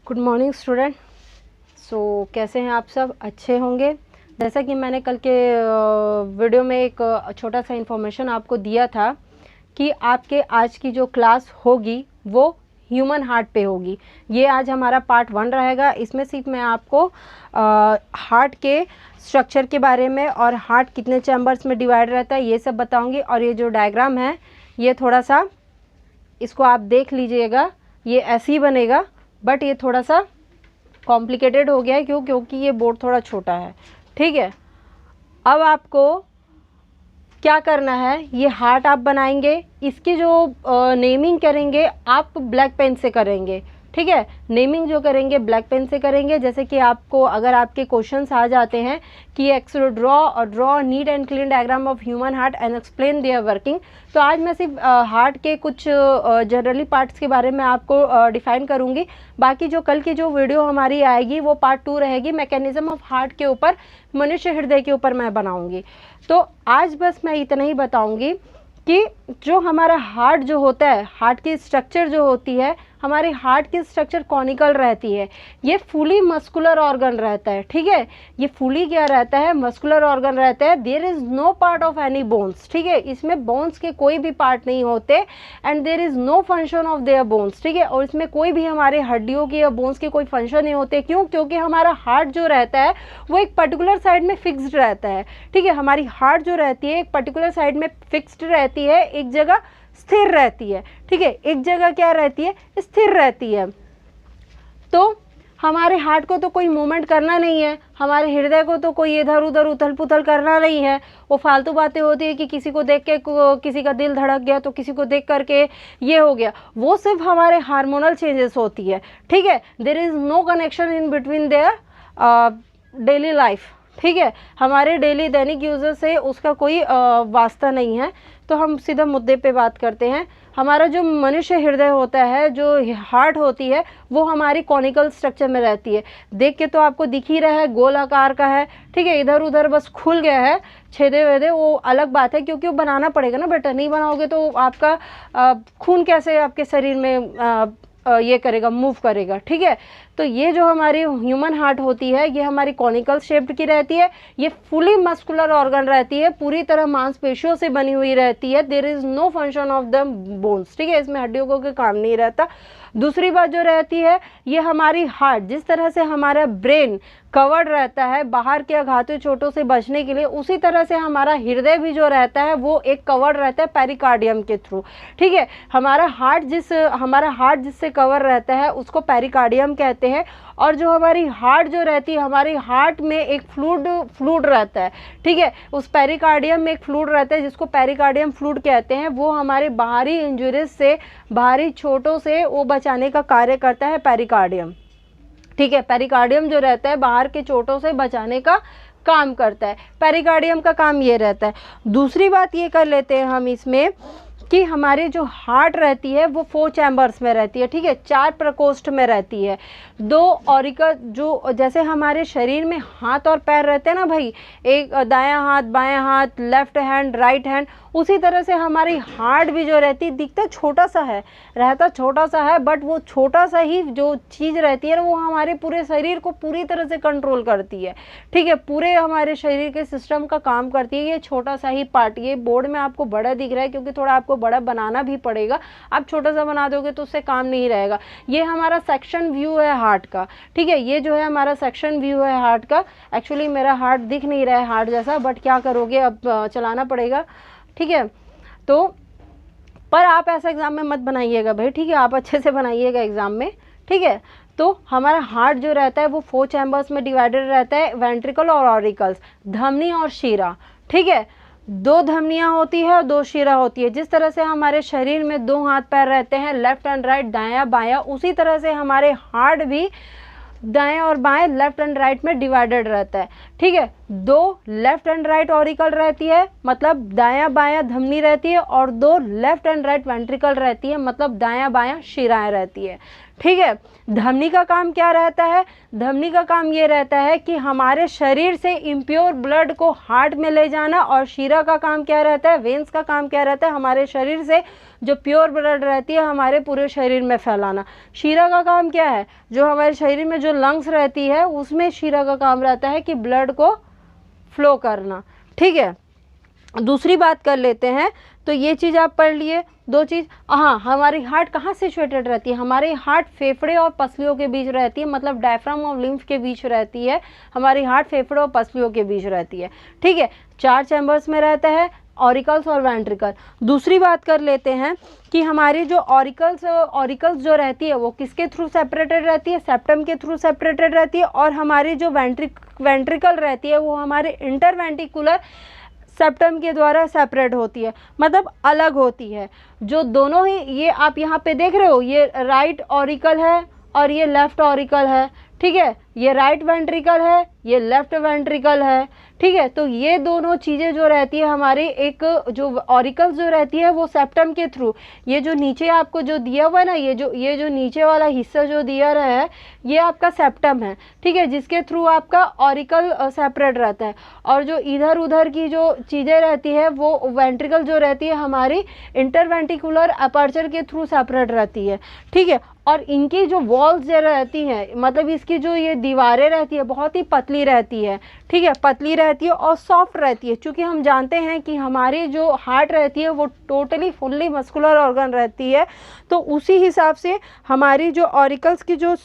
Good morning student. कैसे हैं आप सब? अच्छे होंगे। जैसा कि मैंने कल के वीडियो में एक छोटा सा इन्फॉर्मेशन आपको दिया था कि आपके आज की जो क्लास होगी वो ह्यूमन हार्ट पे होगी। ये आज हमारा पार्ट 1 रहेगा। इसमें सिर्फ मैं आपको हार्ट के स्ट्रक्चर के बारे में और हार्ट कितने चैम्बर्स में डिवाइड रहता है ये सब बताऊंगी। और ये जो डायग्राम है ये थोड़ा सा इसको आप देख लीजिएगा, ये ऐसे ही बनेगा, बट ये थोड़ा सा कॉम्प्लिकेटेड हो गया है क्योंकि ये बोर्ड थोड़ा छोटा है। ठीक है, अब आपको क्या करना है, ये हार्ट आप बनाएंगे, इसकी जो नेमिंग करेंगे आप ब्लैक पेन से करेंगे। ठीक है, नेमिंग जो करेंगे ब्लैक पेन से करेंगे। जैसे कि आपको अगर आपके क्वेश्चंस आ जाते हैं कि draw neat and clean diagram of human heart and explain their working, तो आज मैं सिर्फ हार्ट के कुछ जनरली पार्ट्स के बारे में आपको डिफाइन करूंगी। बाकी जो कल की जो वीडियो हमारी आएगी वो पार्ट 2 रहेगी, मैकेनिज्म ऑफ हार्ट के ऊपर, मनुष्य हृदय के ऊपर मैं बनाऊंगी। तो आज बस मैं इतना ही बताऊंगी कि जो हमारा हार्ट जो होता है, हार्ट की स्ट्रक्चर जो होती है, हमारी हार्ट की स्ट्रक्चर कॉनिकल रहती है। ये फुली मस्कुलर ऑर्गन रहता है। ठीक है, ये फुली क्या रहता है, मस्कुलर ऑर्गन रहता है। There is no part of any bones. ठीक है, इसमें बोन्स के कोई भी पार्ट नहीं होते and there is no function of their bones. ठीक है, और इसमें कोई भी हमारे हड्डियों की या बोन्स के कोई फंक्शन नहीं होते। क्यों? क्योंकि हमारा हार्ट जो रहता है वो एक पर्टिकुलर साइड में फिक्स्ड रहता है। ठीक है, हमारी हार्ट जो रहती है एक पर्टिकुलर साइड में फिक्स्ड रहती है, एक जगह स्थिर रहती है। ठीक है, एक जगह क्या रहती है, स्थिर रहती है। तो हमारे हार्ट को तो कोई मूवमेंट करना नहीं है, हमारे हृदय को तो कोई इधर उधर उथल पुथल करना नहीं है। वो फालतू बातें होती है कि किसी को देख के किसी का दिल धड़क गया तो किसी को देख करके ये हो गया, वो सिर्फ हमारे हार्मोनल चेंजेस होती है। ठीक है, there is no connection in between their daily life. ठीक है, हमारे डेली दैनिक यूजर से उसका कोई वास्ता नहीं है। तो हम सीधा मुद्दे पे बात करते हैं। हमारा जो मनुष्य हृदय होता है, जो हार्ट होती है, वो हमारी कॉनिकल स्ट्रक्चर में रहती है। देख के तो आपको दिख ही रहा है, गोल आकार का है। ठीक है, इधर उधर बस खुल गया है, छेदे वेदे, वो अलग बात है क्योंकि वो बनाना पड़ेगा ना बेटा। नहीं बनाओगे तो आपका खून कैसे आपके शरीर में ये करेगा, मूव करेगा। ठीक है, तो ये जो हमारी ह्यूमन हार्ट होती है ये हमारी कॉनिकल शेप्ड की रहती है। ये फुली मस्कुलर ऑर्गन रहती है, पूरी तरह मांसपेशियों से बनी हुई रहती है। There is no function of the bones. ठीक है, इसमें हड्डियों को कोई काम नहीं रहता। दूसरी बात जो रहती है, ये हमारी हार्ट, जिस तरह से हमारा ब्रेन कवर्ड रहता है बाहर के आघातों चोटों से बचने के लिए, उसी तरह से हमारा हृदय भी जो रहता है वो एक कवर्ड रहता है पेरिकार्डियम के थ्रू। ठीक है, हमारा हार्ट जिससे कवर रहता है उसको पेरिकार्डियम कहते हैं। और जो हमारी हार्ट जो रहती है, हमारी हार्ट में एक फ्लूइड रहता है। ठीक है, उस पेरिकार्डियम में एक फ्लूइड रहता है जिसको पेरिकार्डियम फ्लूइड कहते हैं। वो हमारे बाहरी इंजुरीज से, बाहरी चोटों से वो बचाने का कार्य करता है पेरिकार्डियम। ठीक है, पेरिकार्डियम जो रहता है बाहर के चोटों से बचाने का काम करता है। पेरिकार्डियम का काम ये रहता है। दूसरी बात ये कर लेते हैं हम इसमें कि हमारी जो हार्ट रहती है वो 4 चैम्बर्स में रहती है। ठीक है, 4 प्रकोष्ठ में रहती है। 2 ऑरिकल, जो जैसे हमारे शरीर में हाथ और पैर रहते हैं ना भाई, एक दायां हाथ, बायां हाथ, लेफ्ट हैंड, राइट हैंड, उसी तरह से हमारी हार्ट भी जो रहती है, दिखता छोटा सा है, रहता छोटा सा है, बट वो छोटा सा ही जो चीज़ रहती है ना वो हमारे पूरे शरीर को पूरी तरह से कंट्रोल करती है। ठीक है, पूरे हमारे शरीर के सिस्टम का काम करती है ये छोटा सा ही पार्ट। ये बोर्ड में आपको बड़ा दिख रहा है क्योंकि थोड़ा आपको बड़ा बनाना भी पड़ेगा। आप छोटा सा बना दोगे तो उससे काम नहीं रहेगा। ये हमारा सेक्शन व्यू है हार्ट का। ठीक है, ये जो है हमारा सेक्शन व्यू है हार्ट का। एक्चुअली मेरा हार्ट दिख नहीं रहा है हार्ट जैसा, बट क्या करोगे, अब चलाना पड़ेगा। ठीक है, तो पर आप ऐसा एग्जाम में मत बनाइएगा भाई। ठीक है, आप अच्छे से बनाइएगा एग्जाम में। ठीक है, तो हमारा हार्ट जो रहता है वो 4 चैम्बर्स में डिवाइडेड रहता है, वेंट्रिकल और ऑरिकल्स, धमनी और शीरा। ठीक है, 2 धमनियाँ होती है और 2 शीरा होती है। जिस तरह से हमारे शरीर में 2 हाथ पैर रहते हैं, लेफ्ट एंड राइट, दायां बायां, उसी तरह से हमारे हार्ट भी दाएं और बाएं, लेफ्ट एंड राइट में डिवाइडेड रहता है। ठीक है, दो लेफ्ट एंड राइट ऑरिकल रहती है, मतलब दायां बायां धमनी रहती है, और दो लेफ्ट एंड राइट वेंट्रिकल रहती है, मतलब दायां बायां शिराएं रहती है। ठीक है, धमनी का काम क्या रहता है? धमनी का काम ये रहता है कि हमारे शरीर से इम्प्योर ब्लड को हार्ट में ले जाना, और शिरा का काम क्या रहता है? वेन्स का काम क्या रहता है? हमारे शरीर से जो प्योर ब्लड रहती है हमारे पूरे शरीर में फैलाना। शिरा का काम क्या है? जो हमारे शरीर में जो लंग्स रहती है उसमें शिरा का काम रहता है कि ब्लड को फ्लो करना। ठीक है, दूसरी बात कर लेते हैं। तो ये चीज़ आप पढ़ लिए, दो चीज़। हाँ, हमारी हार्ट कहाँ सिचुएटेड रहती है? हमारी हार्ट फेफड़े और पसलियों के बीच रहती है, मतलब डायफ्राम और लिम्फ के बीच रहती है। हमारी हार्ट फेफड़े और पसलियों के बीच रहती है। ठीक है, 4 चैम्बर्स में रहता है, ऑरिकल्स और वेंट्रिकल। दूसरी बात कर लेते हैं कि हमारी जो ऑरिकल्स जो रहती है वो किसके थ्रू सेपरेटेड रहती है? सेप्टम के थ्रू सेपरेटेड रहती है। और हमारी जो वेंट्रिकल रहती है वो हमारे इंटरवेंट्रिकुलर सेप्टम के द्वारा सेपरेट होती है, मतलब अलग होती है। जो दोनों ही, ये आप यहाँ पे देख रहे हो, ये राइट ऑरिकल है और ये लेफ्ट ऑरिकल है। ठीक है, ये राइट वेंट्रिकल है, ये लेफ्ट वेंट्रिकल है। ठीक है, तो ये दोनों चीज़ें जो रहती है हमारी, एक जो ऑरिकल्स जो रहती है वो सेप्टम के थ्रू, ये जो नीचे आपको जो दिया हुआ है ना, ये जो नीचे वाला हिस्सा जो दिया रहा है ये आपका सेप्टम है। ठीक है, जिसके थ्रू आपका ऑरिकल सेपरेट रहता है। और जो इधर उधर की जो चीज़ें रहती है वो वेंट्रिकल जो रहती है हमारी इंटरवेंट्रिकुलर अपर्चर के थ्रू सेपरेट रहती है। ठीक है, और इनकी जो वॉल्स जो रहती हैं, मतलब इसकी जो ये दीवारें रहती है बहुत ही पतली रहती है। ठीक है, पतली रहती है और सॉफ्ट रहती है, क्योंकि हम जानते हैं कि हमारी जो हार्ट रहती है वो टोटली फुल्ली मस्कुलर ऑर्गन रहती है। तो उसी हिसाब से हमारी जो ऑरिकल्स की जो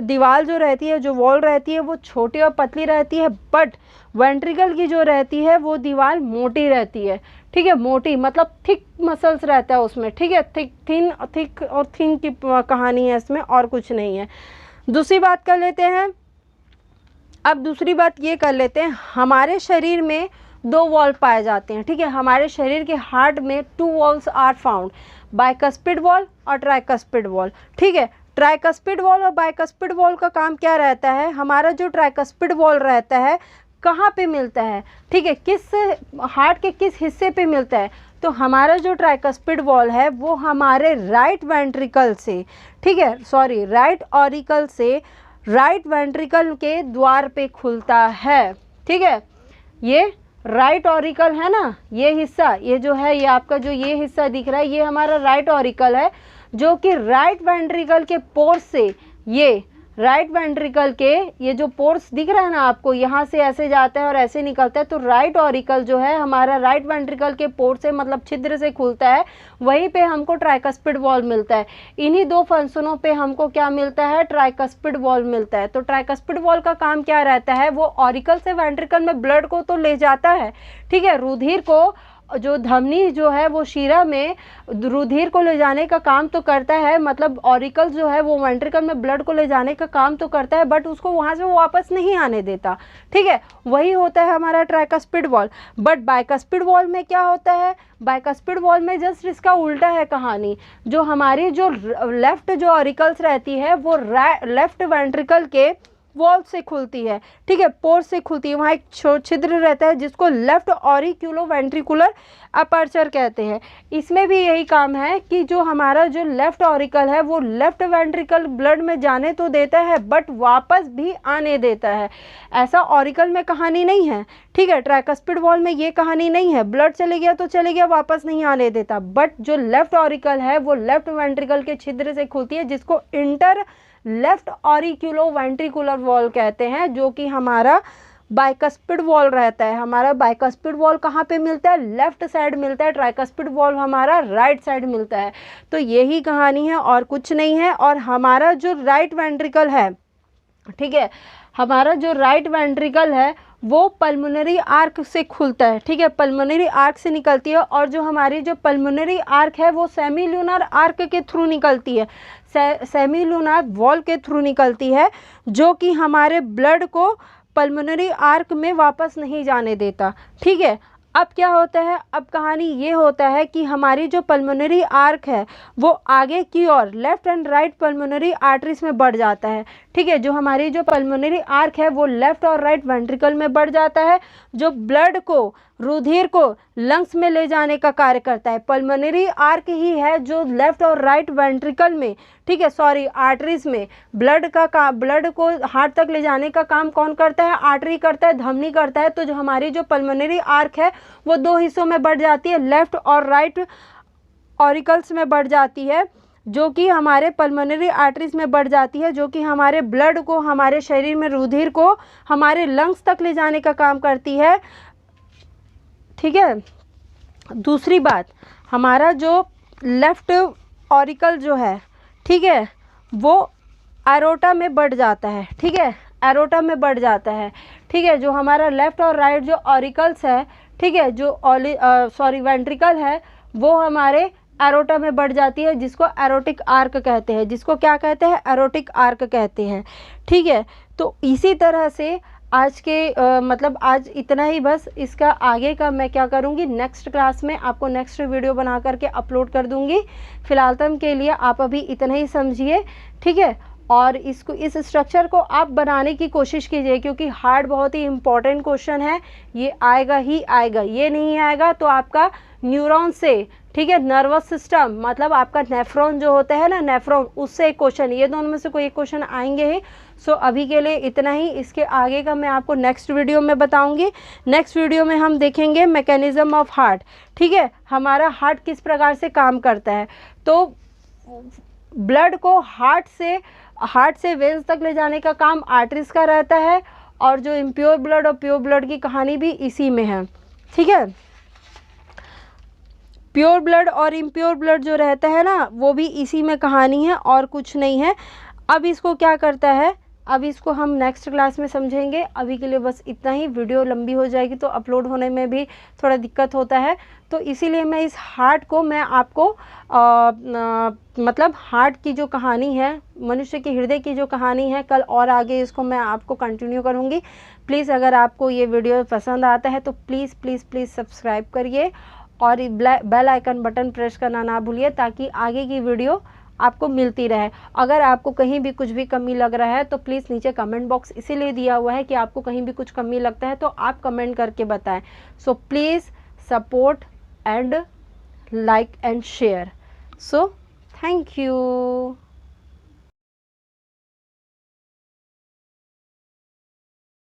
दीवार जो रहती है, जो वॉल रहती है वो छोटी और पतली रहती है, बट वेंट्रिकल की जो रहती है वो दीवार मोटी रहती है। ठीक है, मोटी मतलब थिक मसल्स रहता है उसमें। ठीक है, थिक और थिन की कहानी है इसमें, और कुछ नहीं है। दूसरी बात कर लेते हैं। अब दूसरी बात ये कर लेते हैं, हमारे शरीर में 2 वॉल पाए जाते हैं। ठीक है, हमारे शरीर के हार्ट में 2 walls are found, bicuspid wall और ट्राइकस्पिड वॉल। ठीक है, ट्राइकस्पिड वॉल और बाइकस्पिड वॉल का काम क्या रहता है? हमारा जो ट्राइकस्पिड वॉल रहता है कहाँ पे मिलता है? ठीक है, किस हार्ट के किस हिस्से पे मिलता है? तो हमारा जो ट्राइकस्पिड वॉल है वो हमारे राइट वेंट्रिकल से, ठीक है, सॉरी, राइट ऑरिकल से राइट वेंट्रिकल के द्वार पे खुलता है। ठीक है, ये राइट ऑरिकल है ना, ये हिस्सा, ये जो है, ये आपका जो ये हिस्सा दिख रहा है ये हमारा राइट ऑरिकल है, जो कि राइट वेंट्रिकल के पोर्स से, ये राइट वेंट्रिकल के ये जो पोर्स दिख रहा है ना आपको, यहाँ से ऐसे जाता है और ऐसे निकलता है। तो राइट ऑरिकल जो है हमारा राइट वेंट्रिकल के पोर्स से, मतलब छिद्र से खुलता है, वहीं पे हमको ट्राइकस्पिड वॉल मिलता है। इन्हीं 2 फंक्शनों पे हमको क्या मिलता है? ट्राइकस्पिड वॉल मिलता है। तो ट्राइकस्पिड वॉल का काम क्या रहता है? वो ऑरिकल से वेंट्रिकल में ब्लड को तो ले जाता है, ठीक है, रुधिर को, जो धमनी जो है वो शिरा में रुधिर को ले जाने का काम तो करता है, मतलब ऑरिकल जो है वो वेंट्रिकल में ब्लड को ले जाने का काम तो करता है, बट उसको वहाँ से वो वापस नहीं आने देता। ठीक है, वही होता है हमारा tricuspid wall. But bicuspid valve में क्या होता है? बाइकस्पिड वॉल में जस्ट इसका उल्टा है कहानी। जो हमारी जो लेफ्ट जो ऑरिकल्स रहती है वो लेफ्ट वेंट्रिकल के वॉल से खुलती है। ठीक है, पोर से खुलती है, वहाँ एक छिद्र रहता है जिसको लेफ्ट ऑरिक्यूलो वेंट्रिकुलर अपर्चर कहते हैं। इसमें भी यही काम है कि जो हमारा जो लेफ्ट ऑरिकल है वो लेफ्ट वेंट्रिकल ब्लड में जाने तो देता है बट वापस भी आने देता है। ऐसा ऑरिकल में कहानी नहीं है। ठीक है, ट्राइकस्पिड वॉल में ये कहानी नहीं है, ब्लड चले गया तो चले गया, वापस नहीं आने देता। बट जो लेफ्ट ऑरिकल है वो लेफ्ट वेंट्रिकल के छिद्र से खुलती है, जिसको इंटर लेफ्ट ऑरिक्यूलो वेंट्रिकुलर वॉल कहते हैं, जो कि हमारा बाइकस्पिड वॉल रहता है। हमारा बाइकस्पिड वॉल कहाँ पे मिलता है? लेफ्ट साइड मिलता है। ट्राइकस्पिड वॉल हमारा राइट साइड मिलता है। तो यही कहानी है और कुछ नहीं है। और हमारा जो राइट वेंट्रिकल है, ठीक है, हमारा जो राइट वेंट्रिकल है वो पल्मोनरी आर्क से खुलता है। ठीक है, पल्मोनरी आर्क से निकलती है। और जो हमारी जो पल्मोनरी आर्क है वो सेमी लूनर आर्क के थ्रू निकलती है, सेमी लूनर वॉल के थ्रू निकलती है, जो कि हमारे ब्लड को पल्मोनरी आर्क में वापस नहीं जाने देता। ठीक है, अब क्या होता है? अब कहानी ये होता है कि हमारी जो पल्मोनरी आर्क है वो आगे की ओर left and right pulmonary arteries में बढ़ जाता है। ठीक है। जो हमारी जो पल्मोनरी आर्क है वो लेफ्ट और राइट वेंट्रिकल में बढ़ जाता है, जो ब्लड को, रुधिर को लंग्स में ले जाने का कार्य करता है। पल्मोनरी आर्क ही है जो लेफ्ट और राइट वेंट्रिकल में, ठीक है, सॉरी, आर्टरीज में ब्लड को हार्ट तक ले जाने का काम कौन करता है? आर्टरी करता है, धमनी करता है। तो जो हमारी जो पल्मोनरी आर्क है वो दो हिस्सों में बढ़ जाती है, लेफ्ट और राइट ऑरिकल्स में बढ़ जाती है, जो कि हमारे पल्मोनरी आर्टरीज में बढ़ जाती है, जो कि हमारे ब्लड को, हमारे शरीर में रुधिर को हमारे लंग्स तक ले जाने का काम करती है, ठीक है। दूसरी बात, हमारा जो लेफ्ट ऑरिकल जो है, ठीक है, वो एरोटा में बढ़ जाता है, ठीक है, एरोटा में बढ़ जाता है, ठीक है। जो हमारा लेफ्ट और राइट जो ऑरिकल्स है, ठीक है, जो वेंट्रिकल है, वो हमारे एरोटा में बढ़ जाती है, जिसको एरोटिक आर्क कहते हैं, जिसको क्या कहते हैं? एरोटिक आर्क कहते हैं, ठीक है। तो इसी तरह से आज के मतलब आज इतना ही बस। इसका आगे का मैं क्या करूँगी, नेक्स्ट क्लास में आपको नेक्स्ट वीडियो बना करके अपलोड कर दूँगी। फिलहाल तक के लिए आप अभी इतना ही समझिए, ठीक है। और इस स्ट्रक्चर को आप बनाने की कोशिश कीजिए, क्योंकि हार्ट बहुत ही इम्पॉर्टेंट क्वेश्चन है, ये आएगा ही आएगा। ये नहीं आएगा तो आपका न्यूरॉन से, ठीक है, नर्वस सिस्टम, मतलब आपका नेफ्रॉन जो होता है ना, नेफ्रॉन, उससे एक क्वेश्चन, ये दोनों में से कोई एक क्वेश्चन आएंगे ही। सो अभी के लिए इतना ही। इसके आगे का मैं आपको नेक्स्ट वीडियो में बताऊंगी। नेक्स्ट वीडियो में हम देखेंगे मैकेनिज्म ऑफ हार्ट, ठीक है, हमारा हार्ट किस प्रकार से काम करता है। तो ब्लड को हार्ट से वेन्स तक ले जाने का काम आर्टरीज का रहता है, और जो इम्प्योर ब्लड और प्योर ब्लड की कहानी भी इसी में है, ठीक है। प्योर ब्लड और इम्प्योर ब्लड जो रहता है ना, वो भी इसी में कहानी है और कुछ नहीं है। अब इसको क्या करता है, अब इसको हम नेक्स्ट क्लास में समझेंगे। अभी के लिए बस इतना ही। वीडियो लंबी हो जाएगी तो अपलोड होने में भी थोड़ा दिक्कत होता है, तो इसीलिए मैं इस हार्ट को मैं आपको मतलब हार्ट की जो कहानी है, मनुष्य के हृदय की जो कहानी है, कल और आगे इसको मैं आपको कंटिन्यू करूँगी। प्लीज़ अगर आपको ये वीडियो पसंद आता है तो प्लीज़ प्लीज़ प्लीज़ सब्सक्राइब करिए और बेल आइकन बटन प्रेस करना ना भूलिए, ताकि आगे की वीडियो आपको मिलती रहे। अगर आपको कहीं भी कुछ भी कमी लग रहा है तो प्लीज़ नीचे कमेंट बॉक्स इसीलिए दिया हुआ है कि आपको कहीं भी कुछ कमी लगता है तो आप कमेंट करके बताएं। So please support and like and share. So thank you.